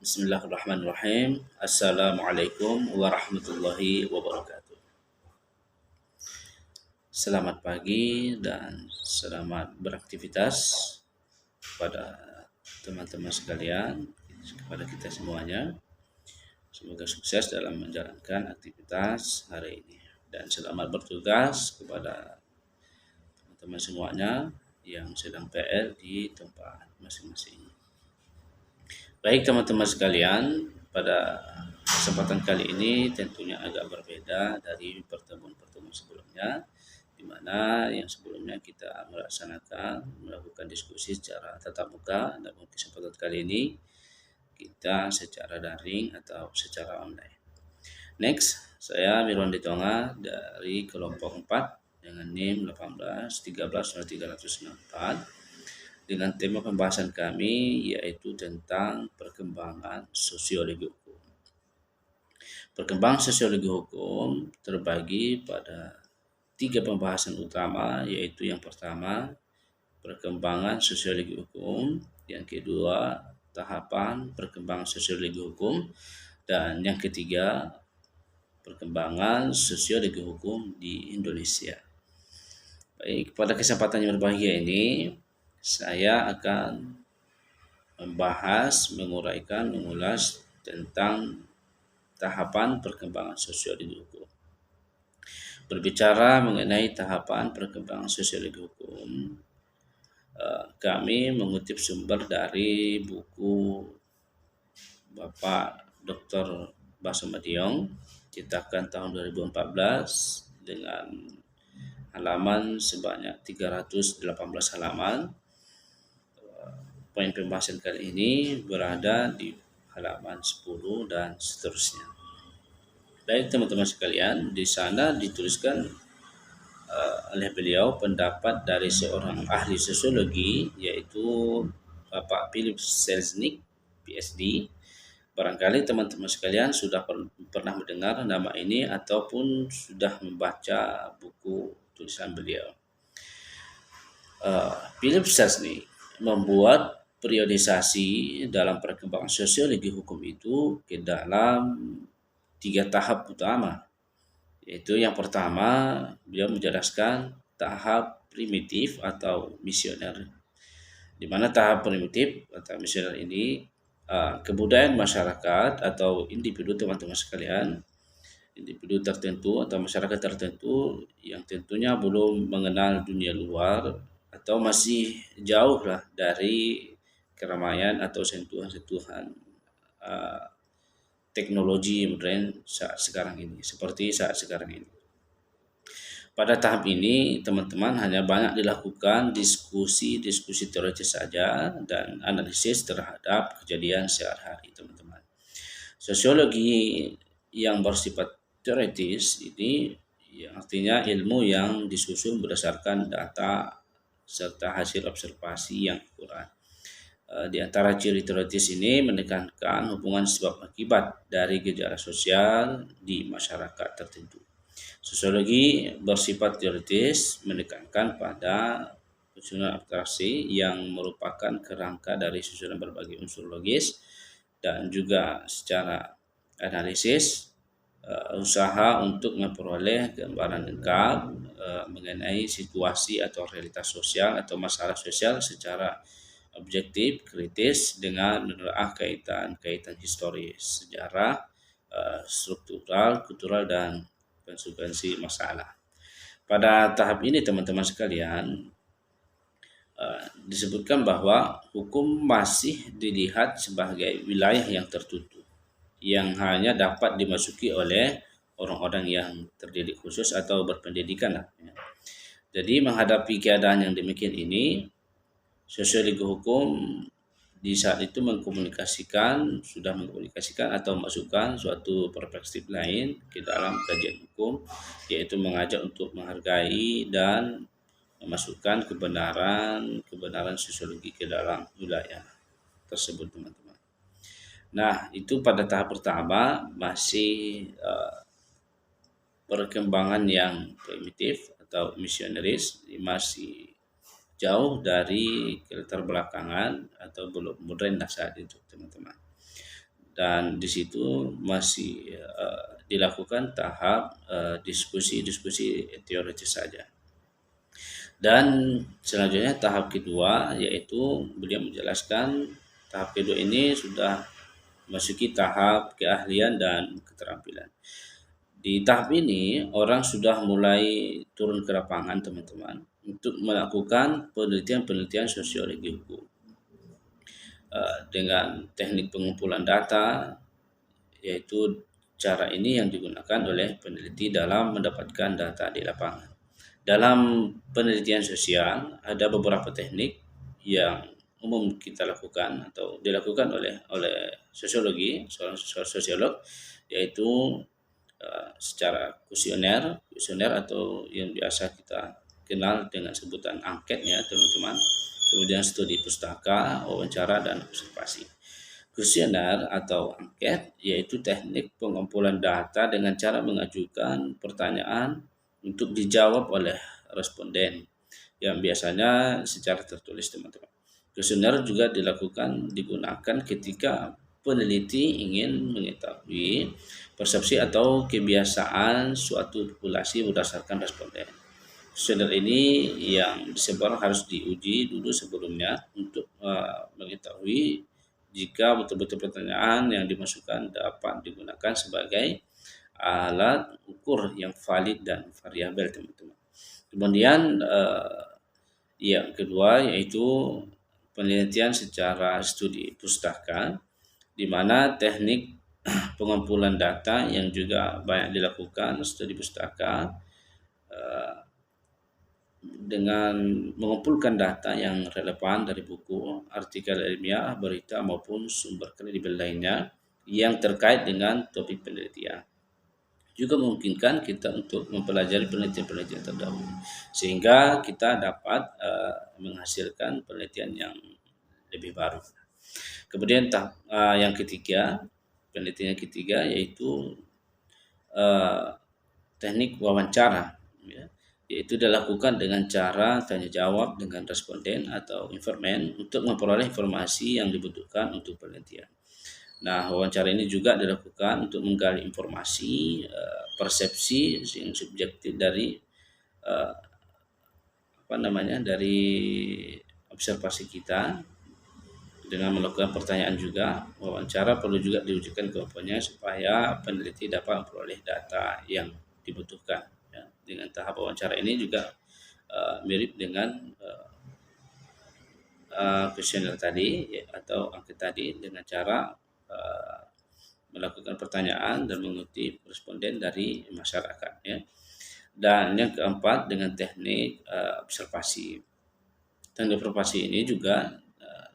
Bismillahirrahmanirrahim. Assalamualaikum warahmatullahi wabarakatuh. Selamat pagi dan selamat beraktivitas pada teman-teman sekalian, kepada kita semuanya. Semoga sukses dalam menjalankan aktivitas hari ini dan selamat bertugas kepada teman-teman semuanya yang sedang PR di tempat masing-masing. Baik teman-teman sekalian, pada kesempatan kali ini tentunya agak berbeda dari pertemuan-pertemuan sebelumnya, di mana yang sebelumnya kita melakukan diskusi secara tatap muka, namun kesempatan kali ini kita secara daring atau secara online. Next, saya Mirwan Ditonga dari kelompok 4 dengan NIM 18130304 dengan tema pembahasan kami yaitu tentang perkembangan sosiologi hukum. Perkembangan sosiologi hukum terbagi pada 3 pembahasan utama, yaitu yang pertama perkembangan sosiologi hukum, yang kedua tahapan perkembangan sosiologi hukum, dan yang ketiga perkembangan sosiologi hukum di Indonesia. Baik, pada kesempatan yang berbahagia ini saya akan mengulas tentang tahapan perkembangan sosiologi hukum. Berbicara mengenai tahapan perkembangan sosiologi hukum, kami mengutip sumber dari buku Bapak Dr. Basomadiong, cetakan tahun 2014 dengan halaman sebanyak 318 halaman. Poin pembahasan kali ini berada di halaman 10 dan seterusnya. Baik teman-teman sekalian, di sana dituliskan oleh beliau pendapat dari seorang ahli sosiologi, yaitu Bapak Philip Selznick, PhD. Barangkali teman-teman sekalian sudah pernah mendengar nama ini ataupun sudah membaca buku tulisan beliau. Philip Selznick membuat periodisasi dalam perkembangan sosiologi hukum itu ke dalam 3 tahap utama, yaitu yang pertama beliau menjelaskan tahap primitif atau misioner, di mana tahap primitif atau misioner ini kebudayaan masyarakat atau individu teman-teman sekalian, individu tertentu atau masyarakat tertentu yang tentunya belum mengenal dunia luar atau masih jauh lah dari keramaian atau sentuhan-sentuhan teknologi modern saat sekarang ini. Pada tahap ini teman-teman hanya banyak dilakukan diskusi teoritis saja dan analisis terhadap kejadian sehari-hari teman-teman. Sosiologi yang bersifat teoritis ini yang artinya ilmu yang disusun berdasarkan data serta hasil observasi yang akurat. Di antara ciri teoritis ini menekankan hubungan sebab akibat dari gejala sosial di masyarakat tertentu. Sosiologi bersifat teoritis menekankan pada susunan abstraksi yang merupakan kerangka dari susunan berbagai unsur logis dan juga secara analisis usaha untuk memperoleh gambaran lengkap mengenai situasi atau realitas sosial atau masalah sosial secara objektif, kritis dengan menelaah kaitan historis, sejarah, struktural, kultural, dan konsekuensi masalah. Pada tahap ini teman-teman sekalian disebutkan bahwa hukum masih dilihat sebagai wilayah yang tertutup yang hanya dapat dimasuki oleh orang-orang yang terdidik khusus atau berpendidikan lah. Jadi menghadapi keadaan yang demikian ini, sosiologi hukum di saat itu sudah mengkomunikasikan atau masukkan suatu perspektif lain ke dalam kajian hukum, yaitu mengajak untuk menghargai dan memasukkan kebenaran sosiologi ke dalam wilayah tersebut teman-teman. Nah, itu pada tahap pertama masih perkembangan yang primitif atau misionaris, masih jauh dari keterbelakangan atau belum modern saat itu teman-teman. dan di situ masih dilakukan tahap diskusi-diskusi teoritis saja. Dan selanjutnya tahap kedua, yaitu beliau menjelaskan tahap kedua ini sudah masuki tahap keahlian dan keterampilan. Di tahap ini orang sudah mulai turun ke lapangan, teman-teman, untuk melakukan penelitian-penelitian sosiologi hukum dengan teknik pengumpulan data, yaitu cara ini yang digunakan oleh peneliti dalam mendapatkan data di lapangan. Dalam penelitian sosial ada beberapa teknik yang umum kita lakukan atau dilakukan oleh sosiologi, seorang sosiolog, yaitu secara kuesioner atau yang biasa kita kenal dengan sebutan angket ya teman-teman. Kemudian studi pustaka, wawancara, dan observasi. Kuesioner atau angket yaitu teknik pengumpulan data dengan cara mengajukan pertanyaan untuk dijawab oleh responden yang biasanya secara tertulis, teman-teman. Kuesioner juga digunakan ketika peneliti ingin mengetahui persepsi atau kebiasaan suatu populasi berdasarkan responden. Kuesioner ini yang disebar harus diuji dulu sebelumnya untuk mengetahui jika betul-betul pertanyaan yang dimasukkan dapat digunakan sebagai alat ukur yang valid dan variabel, teman-teman. Kemudian yang kedua yaitu penelitian secara studi pustaka, di mana teknik pengumpulan data yang juga banyak dilakukan studi pustaka dengan mengumpulkan data yang relevan dari buku, artikel ilmiah, berita maupun sumber kredibel lainnya yang terkait dengan topik penelitian. Juga memungkinkan kita untuk mempelajari penelitian-penelitian terdahulu sehingga kita dapat menghasilkan penelitian yang lebih baru. Kemudian yang ketiga, penelitian yang ketiga yaitu teknik wawancara, ya, yaitu dilakukan dengan cara tanya jawab dengan responden atau informan untuk memperoleh informasi yang dibutuhkan untuk penelitian. Nah, wawancara ini juga dilakukan untuk menggali informasi, persepsi yang subjektif dari dari observasi kita dengan melakukan pertanyaan juga. Wawancara perlu juga diujikan kemampuannya supaya peneliti dapat memperoleh data yang dibutuhkan. Ya. Dengan tahap wawancara ini juga mirip dengan kuesioner tadi ya, atau angket tadi dengan cara melakukan pertanyaan dan mengutip responden dari masyarakat. Ya. Dan yang keempat dengan teknik observasi. Teknik observasi ini juga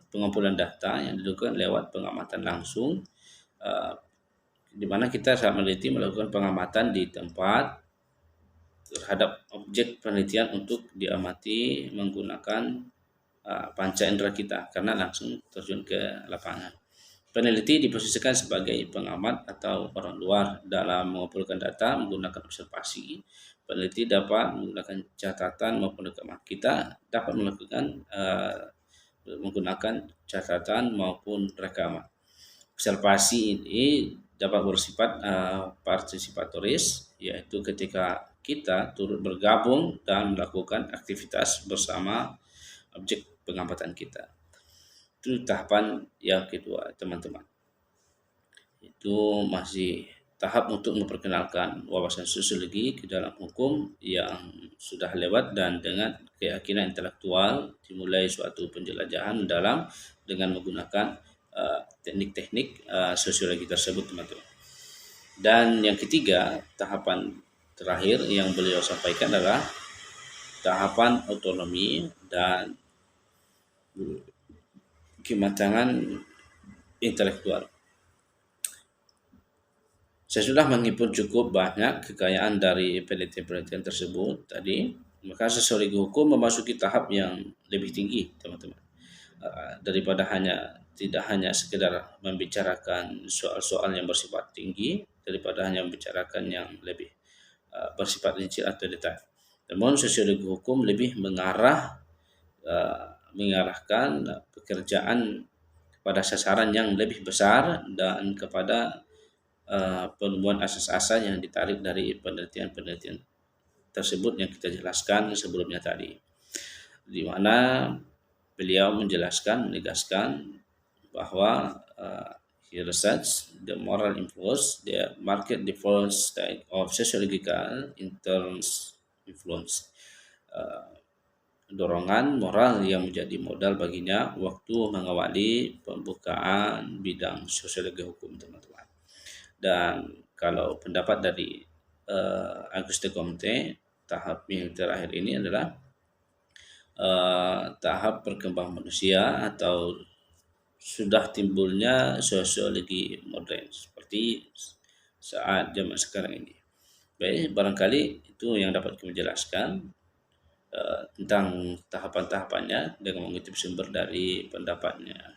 pengumpulan data yang dilakukan lewat pengamatan langsung, di mana kita saat meneliti melakukan pengamatan di tempat terhadap objek penelitian untuk diamati menggunakan panca indera kita karena langsung terjun ke lapangan. Peneliti diposisikan sebagai pengamat atau orang luar dalam mengumpulkan data menggunakan observasi. Peneliti dapat menggunakan catatan maupun rekaman. Kita dapat menggunakan catatan maupun rekaman. Observasi ini dapat bersifat partisipatoris, yaitu ketika kita turut bergabung dan melakukan aktivitas bersama objek pengamatan kita. Itu tahapan yang kedua, teman-teman. Itu masih tahap untuk memperkenalkan wawasan sosiologi ke dalam hukum yang sudah lewat dan dengan keyakinan intelektual dimulai suatu penjelajahan dalam dengan menggunakan teknik-teknik sosiologi tersebut, teman-teman. Dan yang ketiga, tahapan terakhir yang beliau sampaikan adalah tahapan otonomi dan kematangan intelektual. Saya sudah menghimpun cukup banyak kekayaan dari penelitian-penelitian tersebut tadi, maka sosiologi hukum memasuki tahap yang lebih tinggi, teman-teman. Daripada tidak hanya sekedar membicarakan soal-soal yang bersifat tinggi, daripada hanya membicarakan yang lebih bersifat rinci atau detail. Namun sosiologi hukum lebih mengarahkan pekerjaan pada sasaran yang lebih besar dan kepada penemuan asas-asas yang ditarik dari penelitian-penelitian tersebut yang kita jelaskan sebelumnya tadi, di mana beliau menjelaskan, menegaskan bahwa he research the moral influence, the market difference type of sociological influence, uh, dorongan moral yang menjadi modal baginya waktu mengawali pembukaan bidang sosiologi hukum, teman-teman. Dan kalau pendapat dari Auguste Comte, tahap yang terakhir ini adalah tahap perkembangan manusia atau sudah timbulnya sosiologi modern seperti saat zaman sekarang ini. Baik, barangkali itu yang dapat kami jelaskan tentang tahapan-tahapannya dengan mengutip sumber dari pendapatnya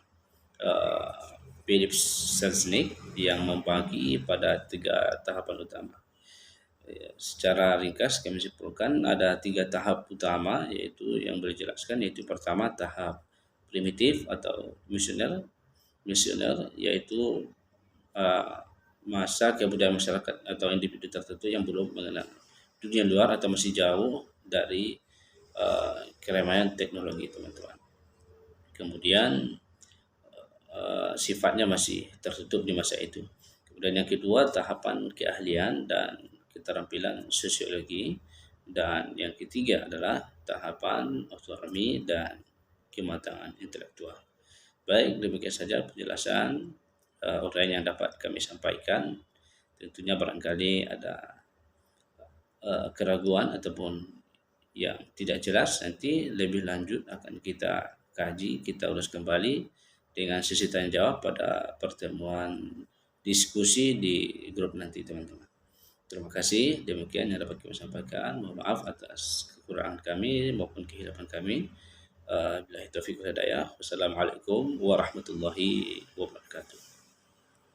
Philip Selznick yang membagi pada 3 tahapan utama. Secara ringkas kami simpulkan ada 3 tahap utama, yaitu yang boleh dijelaskan, yaitu pertama tahap primitif atau misioner, yaitu uh, masa kebudayaan masyarakat atau individu tertentu yang belum mengenal dunia luar atau masih jauh dari keramaian teknologi, teman-teman. Kemudian sifatnya masih tertutup di masa itu. Kemudian yang kedua tahapan keahlian dan keterampilan sosiologi, dan yang ketiga adalah tahapan otonomi dan kematangan intelektual. Baik, demikian saja penjelasan uraian yang dapat kami sampaikan. Tentunya barangkali ada keraguan ataupun yang tidak jelas, nanti lebih lanjut akan kita kaji, kita urus kembali dengan sesi tanya jawab pada pertemuan diskusi di grup nanti, teman-teman. Terima kasih, demikian yang dapat kami sampaikan. Mohon maaf atas kekurangan kami maupun kehilapan kami. Billahi taufiq wal hidayah. Wassalamualaikum warahmatullahi wabarakatuh.